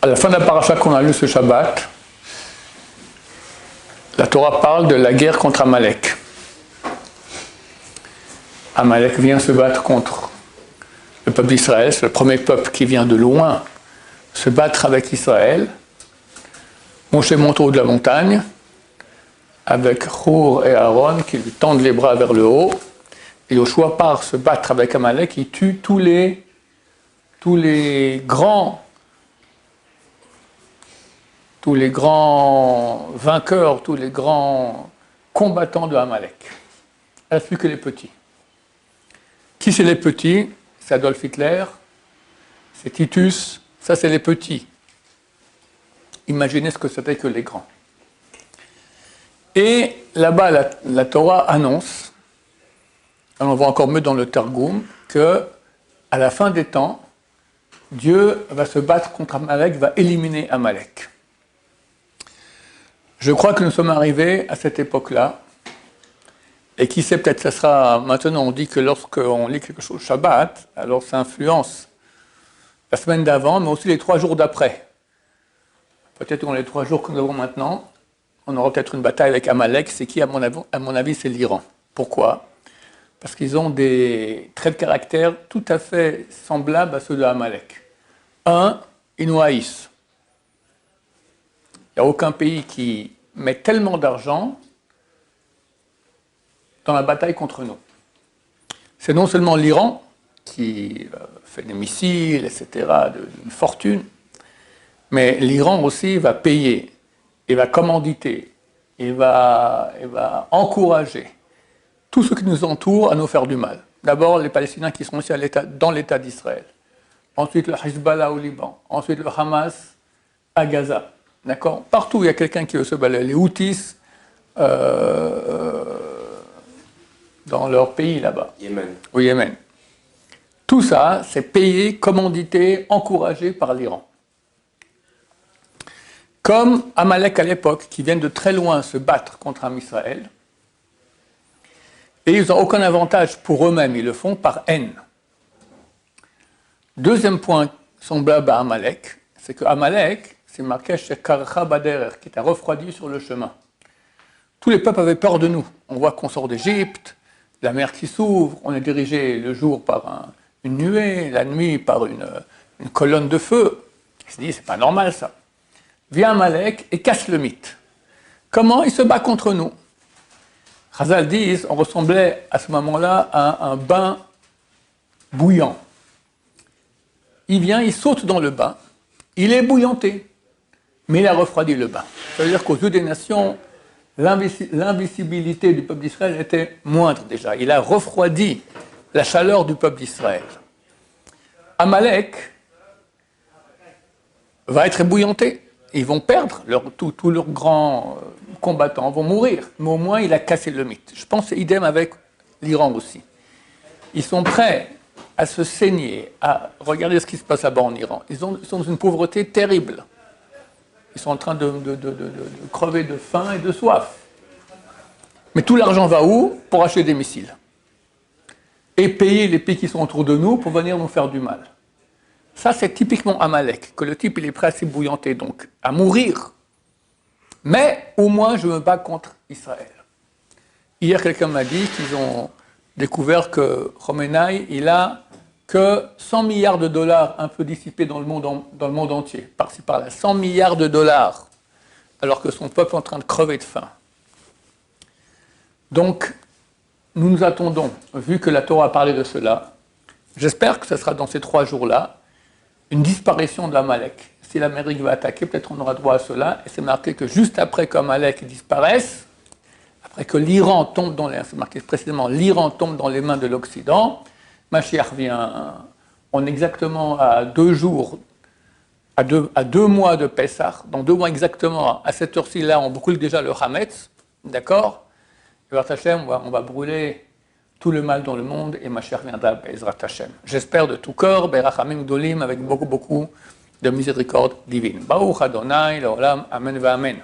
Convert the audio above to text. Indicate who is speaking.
Speaker 1: À la fin de la paracha qu'on a lu ce Shabbat, la Torah parle de la guerre contre Amalek. Amalek vient se battre contre le peuple d'Israël, c'est le premier peuple qui vient de loin se battre avec Israël. Moshe monte au haut de la montagne, avec Hur et Aaron qui lui tendent les bras vers le haut, et Yoshua part se battre avec Amalek, il tue tous les grands vainqueurs, tous les grands combattants de Amalek. Il ne reste plus que les petits. Qui c'est les petits? C'est Adolf Hitler, c'est Titus, ça c'est les petits. Imaginez ce que c'était que les grands. Et là-bas, la Torah annonce, on voit encore mieux dans le Targum, qu'à la fin des temps, Dieu va se battre contre Amalek, va éliminer Amalek. Je crois que nous sommes arrivés à cette époque-là, et qui sait, peut-être ça sera, maintenant on dit que lorsqu'on lit quelque chose Shabbat, alors ça influence la semaine d'avant, mais aussi les 3 jours d'après. Peut-être dans les 3 jours que nous avons maintenant, on aura peut-être une bataille avec Amalek, c'est qui à mon avis c'est l'Iran. Pourquoi? Parce qu'ils ont des traits de caractère tout à fait semblables à ceux de Amalek. Un, ils nous haïssent. Il n'y a aucun pays qui met tellement d'argent dans la bataille contre nous. C'est non seulement l'Iran qui fait des missiles, etc., d'une fortune, mais l'Iran aussi va payer, et va commanditer, et va encourager tous ceux qui nous entourent à nous faire du mal. D'abord, les Palestiniens qui sont aussi dans l'État d'Israël. Ensuite, le Hezbollah au Liban. Ensuite, le Hamas à Gaza. D'accord? Partout, il y a quelqu'un qui veut se balader. Les Houthis dans leur pays là-bas.
Speaker 2: Yémen.
Speaker 1: Au Yémen. Tout ça, c'est payé, commandité, encouragé par l'Iran. Comme Amalek à l'époque, qui viennent de très loin se battre contre un Israël, et ils n'ont aucun avantage pour eux-mêmes, ils le font par haine. Deuxième point semblable à Amalek, c'est que Amalek, c'est marqué chez Karcha Baderer, qui était refroidi sur le chemin. Tous les peuples avaient peur de nous. On voit qu'on sort d'Égypte, la mer qui s'ouvre, on est dirigé le jour par une nuée, la nuit par une colonne de feu. Ils se disent, c'est pas normal ça. Vient Amalek et casse le mythe. Comment il se bat contre nous? Chazal disent, on ressemblait à ce moment-là à un bain bouillant. Il vient, il saute dans le bain, il est bouillanté, mais il a refroidi le bain. Ça veut dire qu'aux yeux des nations, l'invisibilité du peuple d'Israël était moindre déjà. Il a refroidi la chaleur du peuple d'Israël. Amalek va être ébouillanté. Ils vont perdre, tous leurs grands combattants vont mourir. Mais au moins, il a cassé le mythe. Je pense que c'est idem avec l'Iran aussi. Ils sont prêts à se saigner, à regarder ce qui se passe là-bas en Iran. Ils sont dans une pauvreté terrible. Ils sont en train de crever de faim et de soif. Mais tout l'argent va où? Pour acheter des missiles. Et payer les pays qui sont autour de nous pour venir nous faire du mal. Ça, c'est typiquement Amalek, que le type il est prêt à s'ébouillanter, donc à mourir. Mais au moins, je me bats contre Israël. Hier, quelqu'un m'a dit qu'ils ont découvert que Khomeini, il a que 100 milliards de dollars un peu dissipés dans le monde entier, par-ci par-là. 100 milliards de dollars, alors que son peuple est en train de crever de faim. Donc, nous nous attendons, vu que la Torah a parlé de cela, j'espère que ce sera dans ces 3 jours-là, une disparition de l'Amalek. Si l'Amérique va attaquer, peut-être on aura droit à cela, et c'est marqué que juste après qu'Amalek disparaisse, après que l'Iran tombe dans les... c'est marqué précisément, l'Iran tombe dans les mains de l'Occident, Mashiach vient, on est exactement à 2 jours, à 2 mois de Pessah, dans 2 mois exactement, à cette heure-ci-là, on brûle déjà le Hametz, d'accord? Et Bezrat Hashem, on va brûler tout le mal dans le monde, et Mashiach viendra, Bezrat Hashem. J'espère de tout cœur, Berachamim Gdolim, avec beaucoup de miséricorde divine. Baruch Adonai, l'olam, amen va amen.